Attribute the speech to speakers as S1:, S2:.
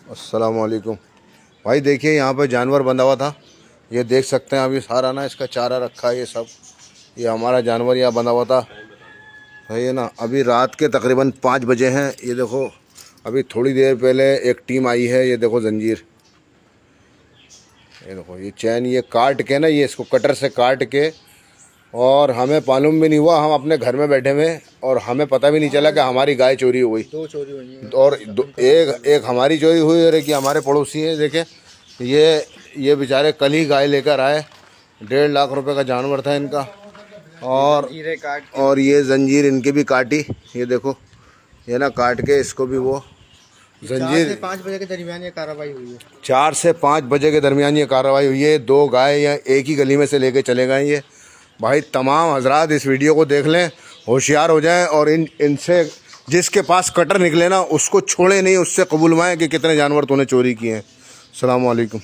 S1: अस्सलाम वालेकुम भाई। देखिए यहाँ पे जानवर बंधा हुआ था, ये देख सकते हैं। अभी सारा ना इसका चारा रखा है, ये सब ये हमारा जानवर यहाँ बंधा हुआ था है ना। अभी रात के तकरीबन 5 बजे हैं। ये देखो अभी थोड़ी देर पहले एक टीम आई है। ये देखो जंजीर, ये देखो ये चैन, ये काट के ना, ये इसको कटर से काट के, और हमें मालूम भी नहीं हुआ। हम अपने घर में बैठे हुए और हमें पता भी नहीं चला कि हमारी गाय चोरी हो गई। 2 चोरी हुई और एक हमारी चोरी हुई और एक ये हमारे पड़ोसी हैं। देखे ये बेचारे कल ही गाय लेकर आए। 1.5 लाख रुपए का जानवर था इनका। और ये जंजीर इनकी भी काटी, ये देखो ये ना काट के इसको भी वो जंजीर। 4 से 5 बजे के दरमियान ये कार्रवाई हुई है। 4 से 5 बजे के दरमियान ये कार्रवाई हुई है। 2 गाय या एक ही गली में से लेके चले गए ये भाई। तमाम हजरात इस वीडियो को देख लें, होशियार हो जाएं और इनसे जिसके पास कटर निकले ना उसको छोड़े नहीं, उससे कबूलवाएं कि कितने जानवर तूने चोरी किए हैं। अस्सलाम वालेकुम।